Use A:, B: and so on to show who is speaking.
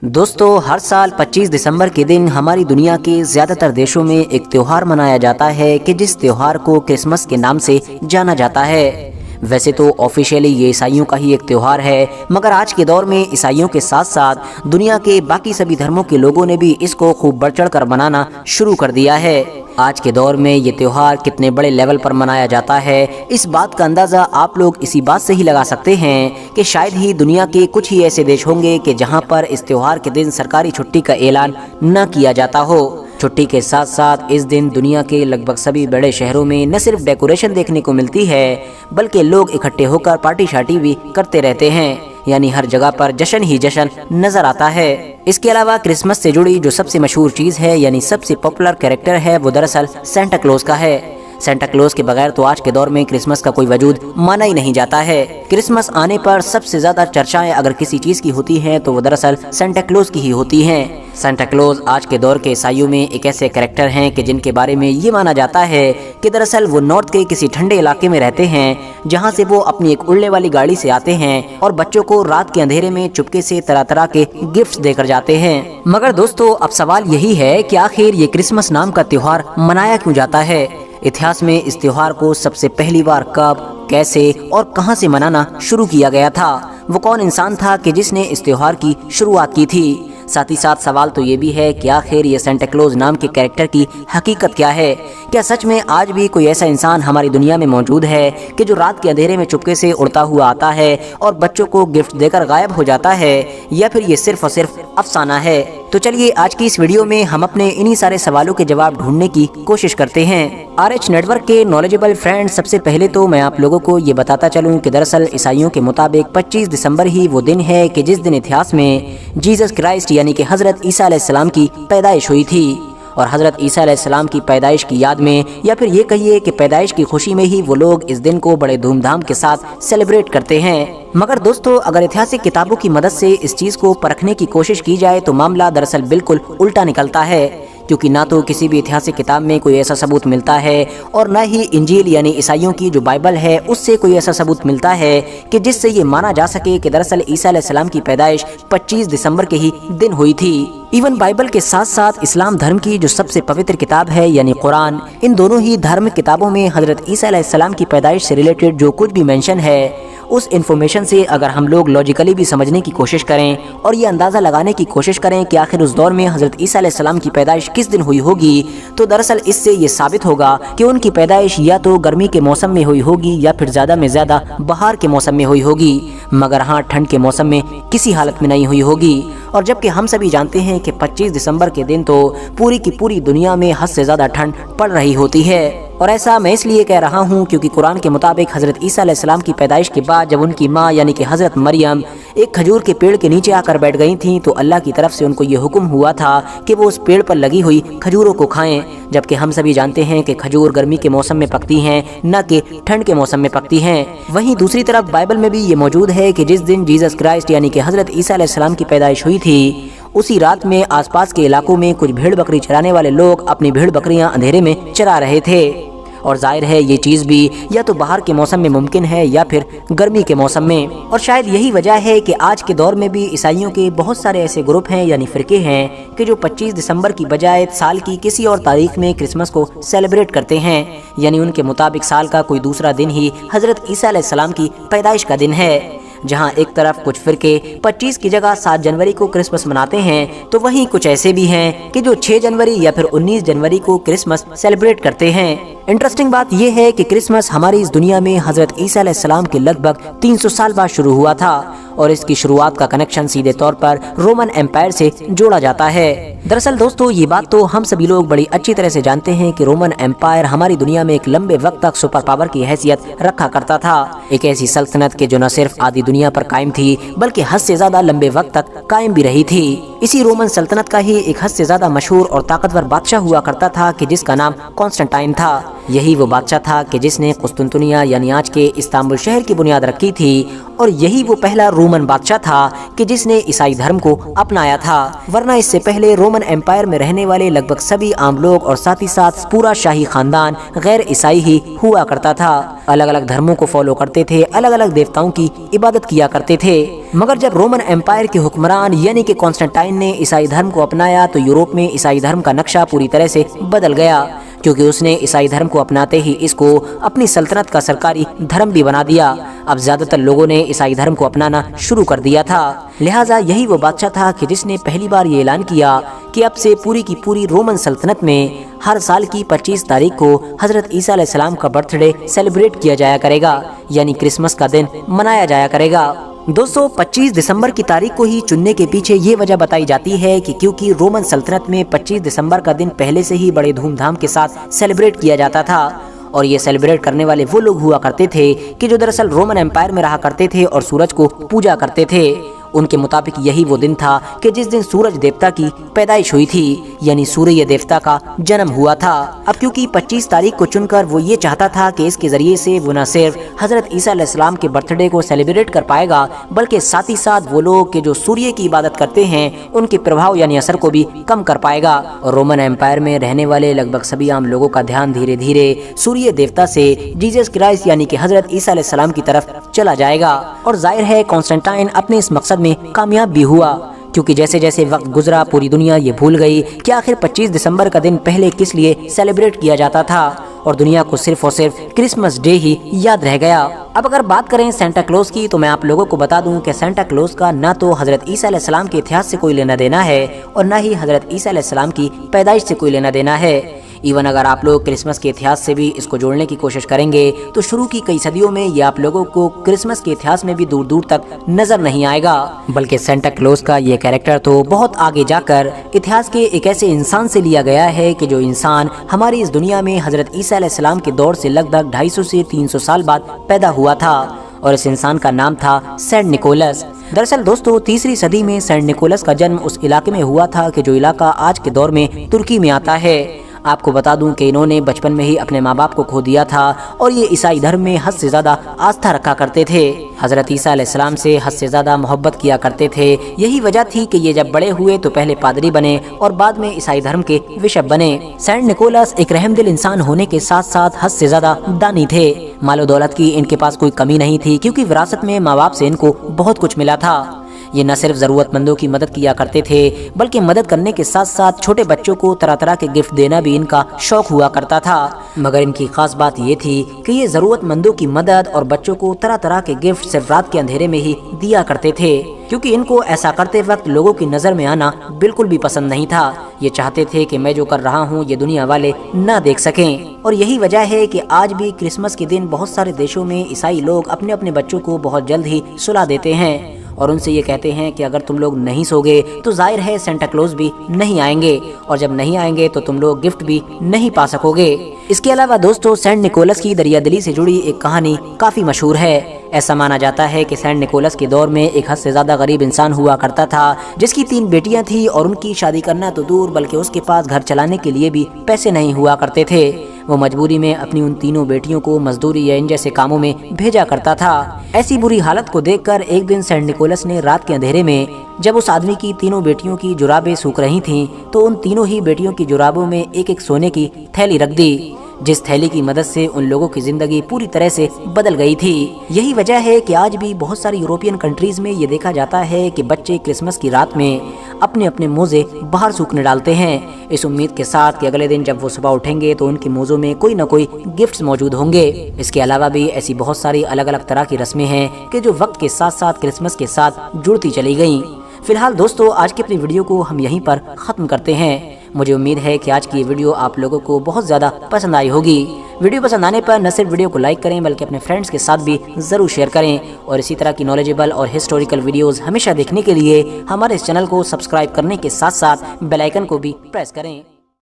A: दोस्तों, हर साल 25 दिसंबर के दिन हमारी दुनिया के ज़्यादातर देशों में एक त्योहार मनाया जाता है कि जिस त्योहार को क्रिसमस के नाम से जाना जाता है। वैसे तो ऑफिशियली ये ईसाइयों का ही एक त्योहार है, मगर आज के दौर में ईसाइयों के साथ साथ दुनिया के बाकी सभी धर्मों के लोगों ने भी इसको खूब बढ़ चढ़ कर मनाना शुरू कर दिया है। आज के दौर में ये त्योहार कितने बड़े लेवल पर मनाया जाता है, इस बात का अंदाज़ा आप लोग इसी बात से ही लगा सकते हैं कि शायद ही दुनिया के कुछ ही ऐसे देश होंगे कि जहां पर इस त्योहार के दिन सरकारी छुट्टी का ऐलान न किया जाता हो। छुट्टी के साथ साथ इस दिन दुनिया के लगभग सभी बड़े शहरों में न सिर्फ डेकोरेशन देखने को मिलती है, बल्कि लोग इकट्ठे होकर पार्टी शार्टी भी करते रहते हैं। यानी हर जगह पर जश्न ही जश्न नजर आता है। इसके अलावा क्रिसमस से जुड़ी जो सबसे मशहूर चीज़ है, यानी सबसे पॉपुलर कैरेक्टर है, वो दरअसल सेंटा क्लॉज का है। सेंटा क्लॉज के बगैर तो आज के दौर में क्रिसमस का कोई वजूद माना ही नहीं जाता है। क्रिसमस आने पर सबसे ज्यादा चर्चाएं अगर किसी चीज की होती हैं तो वो दरअसल सेंटा क्लॉज की ही होती हैं। सेंटा क्लॉज आज के दौर के ईसाइयों में एक ऐसे कैरेक्टर हैं कि जिनके बारे में ये माना जाता है कि दरअसल वो नॉर्थ के किसी ठंडे इलाके में रहते हैं, जहाँ से वो अपनी एक उड़ने वाली गाड़ी से आते हैं और बच्चों को रात के अंधेरे में चुपके से तरह तरह के गिफ्ट्स देकर जाते हैं। मगर दोस्तों, अब सवाल यही है कि आखिर ये क्रिसमस नाम का त्योहार मनाया क्यों जाता है। इतिहास में इस त्योहार को सबसे पहली बार कब, कैसे और कहां से मनाना शुरू किया गया था, वो कौन इंसान था कि जिसने इस त्योहार की शुरुआत की थी। साथ ही साथ सवाल तो ये भी है कि आखिर ये सेंटा क्लॉज नाम के कैरेक्टर की हकीकत क्या है। क्या सच में आज भी कोई ऐसा इंसान हमारी दुनिया में मौजूद है कि जो रात के अंधेरे में चुपके से उड़ता हुआ आता है और बच्चों को गिफ्ट देकर गायब हो जाता है, या फिर ये सिर्फ और सिर्फ अफसाना है। तो चलिए आज की इस वीडियो में हम अपने इन्हीं सारे सवालों के जवाब ढूंढने की कोशिश करते हैं। RH नेटवर्क के नॉलेजेबल फ्रेंड्स, सबसे पहले तो मैं आप लोगों को ये बताता चलूं कि दरअसल ईसाइयों के मुताबिक 25 दिसंबर ही वो दिन है कि जिस दिन इतिहास में जीसस क्राइस्ट यानी कि हजरत ईसा अलैहिस्सलाम की पैदाइश हुई थी। और हजरत ईसा अलैहिस्सलाम की पैदाइश की याद में, या फिर ये कहिए कि पैदाइश की खुशी में ही वो लोग इस दिन को बड़े धूमधाम के साथ सेलिब्रेट करते हैं। मगर दोस्तों, अगर ऐतिहासिक किताबों की मदद से इस चीज को परखने की कोशिश की जाए तो मामला दरअसल बिल्कुल उल्टा निकलता है, क्योंकि ना तो किसी भी ऐतिहासिक किताब में कोई ऐसा सबूत मिलता है और ना ही इंजील यानी ईसाइयों की जो बाइबल है उससे कोई ऐसा सबूत मिलता है कि जिससे ये माना जा सके कि दरअसल ईसा अलैहिस्सलाम की पैदाइश 25 दिसंबर के ही दिन हुई थी। इवन बाइबल के साथ साथ इस्लाम धर्म की जो सबसे पवित्र किताब है यानी कुरान, इन दोनों ही धार्मिक किताबों में हजरत ईसा अलैहिस्सलाम की पैदाइश से रिलेटेड जो कुछ भी मेंशन है, उस इन्फॉर्मेशन से अगर हम लोग लॉजिकली भी समझने की कोशिश करें और ये अंदाज़ा लगाने की कोशिश करें कि आखिर उस दौर में हजरत ईसा अलैहिस्सलाम की पैदाइश किस दिन हुई होगी, तो दरअसल इससे ये साबित होगा कि उनकी पैदाइश या तो गर्मी के मौसम में हुई होगी या फिर ज़्यादा में ज़्यादा बहार के मौसम में हुई होगी, मगर हाँ, ठंड के मौसम में किसी हालत में नहीं हुई होगी। और जबकि हम सभी जानते हैं कि 25 दिसंबर के दिन तो पूरी की पूरी दुनिया में हद से ज़्यादा ठंड पड़ रही होती है। और ऐसा मैं इसलिए कह रहा हूँ क्योंकि कुरान के मुताबिक हजरत ईसा अलैहिस्सलाम की पैदाइश के बाद जब उनकी माँ यानी कि हजरत मरियम एक खजूर के पेड़ के नीचे आकर बैठ गई थीं, तो अल्लाह की तरफ से उनको ये हुक्म हुआ था कि वो उस पेड़ पर लगी हुई खजूरों को खाएं। जबकि हम सभी जानते हैं कि खजूर गर्मी के मौसम में पकती हैं, न कि ठंड के मौसम में पकती हैं। वहीं दूसरी तरफ बाइबल में भी ये मौजूद है कि जिस दिन जीसस क्राइस्ट यानी कि हजरत ईसा अलैहिस्सलाम की पैदाइश हुई थी, उसी रात में आसपास के इलाकों में कुछ भेड़ बकरी चराने वाले लोग अपनी भेड़ बकरियां अंधेरे में चरा रहे थे। और जाहिर है ये चीज़ भी या तो बाहर के मौसम में मुमकिन है या फिर गर्मी के मौसम में। और शायद यही वजह है कि आज के दौर में भी ईसाइयों के बहुत सारे ऐसे ग्रुप हैं यानी फ़िरके हैं कि जो 25 दिसंबर की बजाय साल की किसी और तारीख में क्रिसमस को सेलिब्रेट करते हैं। यानी उनके मुताबिक साल का कोई दूसरा दिन ही हजरत ईसा अलैहिस्सलाम की पैदाइश का दिन है। जहां एक तरफ कुछ फिरके 25 की जगह 7 जनवरी को क्रिसमस मनाते हैं, तो वहीं कुछ ऐसे भी हैं कि जो 6 जनवरी या फिर 19 जनवरी को क्रिसमस सेलिब्रेट करते हैं। इंटरेस्टिंग बात यह है कि क्रिसमस हमारी इस दुनिया में हजरत ईसा अलैहिस्सलाम के लगभग 300 साल बाद शुरू हुआ था और इसकी शुरुआत का कनेक्शन सीधे तौर पर रोमन एम्पायर से जोड़ा जाता है। दरअसल दोस्तों, ये बात तो हम सभी लोग बड़ी अच्छी तरह से जानते हैं कि रोमन एम्पायर हमारी दुनिया में एक लंबे वक्त तक सुपर पावर की हैसियत रखा करता था। एक ऐसी सल्तनत के जो न सिर्फ आधी दुनिया पर कायम थी बल्कि हद से ज्यादा लंबे वक्त तक कायम भी रही थी। इसी रोमन सल्तनत का ही एक हद से ज्यादा मशहूर और ताकतवर बादशाह हुआ करता था कि जिसका नाम कॉन्स्टेंटाइन था। यही वो बादशाह था कि जिसने कुस्तुनतुनिया यानी आज के इस्तांबुल शहर की बुनियाद रखी थी اور یہی وہ پہلا رومن بادشاہ تھا کہ جس نے عیسائی دھرم کو اپنایا تھا، ورنہ اس سے پہلے رومن ایمپائر میں رہنے والے لگ بھگ سبھی عام لوگ اور ساتھ ہی ساتھ پورا شاہی خاندان غیر عیسائی ہی ہوا کرتا تھا، الگ الگ دھرموں کو فالو کرتے تھے، الگ الگ دیوتاؤں کی عبادت کیا کرتے تھے۔ مگر جب رومن ایمپائر کے حکمران یعنی کہ کانسٹنٹائن نے عیسائی دھرم کو اپنایا تو یورپ میں عیسائی دھرم کا نقشہ پوری طرح سے بدل گیا، کیونکہ اس نے عیسائی دھرم کو اپناتے ہی اس کو اپنی سلطنت کا سرکاری دھرم بھی بنا دیا۔ اب زیادہ تر لوگوں نے عیسائی دھرم کو اپنانا شروع کر دیا تھا، لہٰذا یہی وہ بادشاہ تھا کہ جس نے پہلی بار یہ اعلان کیا کہ اب سے پوری کی پوری رومن سلطنت میں ہر سال کی 25 تاریخ کو حضرت عیسیٰ علیہ السلام کا برتھ ڈے سیلیبریٹ کیا جایا کرے گا، یعنی کرسمس کا دن منایا جایا کرے گا۔ دوستو 25 دسمبر کی تاریخ کو ہی چننے کے پیچھے یہ وجہ بتائی جاتی ہے کہ کیونکہ رومن سلطنت میں 25 دسمبر کا دن پہلے سے ہی بڑے دھوم دھام کے ساتھ سیلیبریٹ کیا جاتا تھا، اور یہ سیلیبریٹ کرنے والے وہ لوگ ہوا کرتے تھے کہ جو دراصل رومن ایمپائر میں رہا کرتے تھے اور سورج کو پوجا کرتے تھے۔ ان کے مطابق یہی وہ دن تھا کہ جس دن سورج دیوتا کی پیدائش ہوئی تھی، یعنی سوریہ دیوتا کا جنم ہوا تھا۔ اب کیونکہ 25 تاریخ کو چن کر وہ یہ چاہتا تھا کہ اس کے ذریعے سے وہ نہ صرف حضرت عیسیٰ علیہ السلام کے برتھ ڈے کو سیلیبریٹ کر پائے گا، بلکہ ساتھ ہی ساتھ وہ لوگ کہ جو سوریہ کی عبادت کرتے ہیں ان کے پربھاؤ یعنی اثر کو بھی کم کر پائے گا، اور رومن ایمپائر میں رہنے والے لگ بھگ سبھی عام لوگوں کا دھیان دھیرے دھیرے سوریہ دیوتا سے جیزس کرائسٹ یعنی کہ حضرت عیسیٰ علیہ السلام کی طرف چلا جائے گا۔ اور ظاہر ہے کانسٹنٹائن اپنے اس مقصد میں کامیاب بھی ہوا، کیونکہ جیسے جیسے وقت گزرا پوری دنیا یہ بھول گئی کہ آخر 25 دسمبر کا دن پہلے کس لیے سیلیبریٹ کیا جاتا تھا، اور دنیا کو صرف اور صرف کرسمس ڈے ہی یاد رہ گیا۔ اب اگر بات کریں سینٹا کلوز کی تو میں آپ لوگوں کو بتا دوں کہ سینٹا کلوز کا نہ تو حضرت عیسیٰ علیہ السلام کے اتحاد سے کوئی لینا دینا ہے اور نہ ہی حضرت عیسیٰ علیہ السلام کی پیدائش سے کوئی لینا دینا ہے۔ ایون اگر آپ لوگ کرسمس کے اتحاد سے بھی اس کو جوڑنے کی کوشش کریں گے تو شروع کی کئی صدیوں میں یہ آپ لوگوں کو کرسمس کے اتحاد میں بھی دور دور تک نظر نہیں آئے گا، بلکہ سینٹا کلوز کا یہ کیریکٹر تو بہت آگے جا کر اتحاد کے ایک ایسے انسان سے لیا گیا ہے کہ جو انسان ہماری اس دنیا میں حضرت عیسیٰ علیہ السلام کے دور سے لگ بھگ 250 سے 300 سال بعد پیدا ہوا تھا، اور اس انسان کا نام تھا سینٹ نکولس۔ دراصل دوستو 3 صدی میں سینٹ نکولس کا جنم اس علاقے میں ہوا تھا کہ جو علاقہ آج کے دور میں ترکی میں آتا ہے۔ آپ کو بتا دوں کہ انہوں نے بچپن میں ہی اپنے ماں باپ کو کھو دیا تھا، اور یہ عیسائی دھرم میں حد سے زیادہ آستھا رکھا کرتے تھے، حضرت عیسیٰ علیہ السلام سے حد سے زیادہ محبت کیا کرتے تھے۔ یہی وجہ تھی کہ یہ جب بڑے ہوئے تو پہلے پادری بنے اور بعد میں عیسائی دھرم کے بشپ بنے۔ سینٹ نکولس ایک رحم دل انسان ہونے کے ساتھ ساتھ حد سے زیادہ دانی تھے۔ مال و دولت کی ان کے پاس کوئی کمی نہیں تھی، کیونکہ وراثت میں ماں باپ سے ان کو بہت کچھ ملا تھا۔ یہ نہ صرف ضرورت مندوں کی مدد کیا کرتے تھے، بلکہ مدد کرنے کے ساتھ ساتھ چھوٹے بچوں کو طرح طرح کے گفٹ دینا بھی ان کا شوق ہوا کرتا تھا۔ مگر ان کی خاص بات یہ تھی کہ یہ ضرورت مندوں کی مدد اور بچوں کو طرح طرح کے گفٹ صرف رات کے اندھیرے میں ہی دیا کرتے تھے، کیونکہ ان کو ایسا کرتے وقت لوگوں کی نظر میں آنا بالکل بھی پسند نہیں تھا۔ یہ چاہتے تھے کہ میں جو کر رہا ہوں یہ دنیا والے نہ دیکھ سکیں، اور یہی وجہ ہے کہ آج بھی کرسمس کے دن بہت سارے دیشوں میں عیسائی لوگ اپنے اپنے بچوں کو بہت جلد ہی سلا دیتے ہیں، اور ان سے یہ کہتے ہیں کہ اگر تم لوگ نہیں سوگے تو ظاہر ہے سینٹا کلوز بھی نہیں آئیں گے، اور جب نہیں آئیں گے تو تم لوگ گفٹ بھی نہیں پا سکو گے۔ اس کے علاوہ دوستو سینٹ نکولس کی دریا دلی سے جڑی ایک کہانی کافی مشہور ہے۔ ایسا مانا جاتا ہے کہ سینٹ نکولس کے دور میں ایک حد سے زیادہ غریب انسان ہوا کرتا تھا، جس کی 3 بیٹیاں تھیں، اور ان کی شادی کرنا تو دور بلکہ اس کے پاس گھر چلانے کے لیے بھی پیسے نہیں ہوا کرتے تھے۔ وہ مجبوری میں اپنی ان تینوں بیٹیوں کو مزدوری یا ان جیسے کاموں میں بھیجا کرتا تھا۔ ایسی بری حالت کو دیکھ کر ایک دن سینٹ نکولس نے رات کے اندھیرے میں جب اس آدمی کی تینوں بیٹیوں کی جرابیں سوکھ رہی تھیں تو ان تینوں ہی بیٹیوں کی جرابوں میں ایک ایک سونے کی تھیلی رکھ دی، جس تھیلی کی مدد سے ان لوگوں کی زندگی پوری طرح سے بدل گئی تھی۔ یہی وجہ ہے کہ آج بھی بہت ساری یورپین کنٹریز میں یہ دیکھا جاتا ہے کہ بچے کرسمس کی رات میں اپنے اپنے موزے باہر سوکھنے ڈالتے ہیں، اس امید کے ساتھ کہ اگلے دن جب وہ صبح اٹھیں گے تو ان کے موزوں میں کوئی نہ کوئی گفٹس موجود ہوں گے۔ اس کے علاوہ بھی ایسی بہت ساری الگ الگ طرح کی رسمیں ہیں کہ جو وقت کے ساتھ ساتھ کرسمس کے ساتھ جڑتی چلی گئیں۔ فی الحال دوستو آج کی اپنی ویڈیو کو ہم یہیں پر ختم کرتے ہیں۔ مجھے امید ہے کہ آج کی یہ ویڈیو آپ لوگوں کو بہت زیادہ پسند آئی ہوگی۔ ویڈیو پسند آنے پر نہ صرف ویڈیو کو لائک کریں بلکہ اپنے فرینڈز کے ساتھ بھی ضرور شیئر کریں، اور اسی طرح کی نالجیبل اور ہسٹوریکل ویڈیوز ہمیشہ دیکھنے کے لیے ہمارے اس چینل کو سبسکرائب کرنے کے ساتھ ساتھ بیل آئیکن کو بھی پریس کریں۔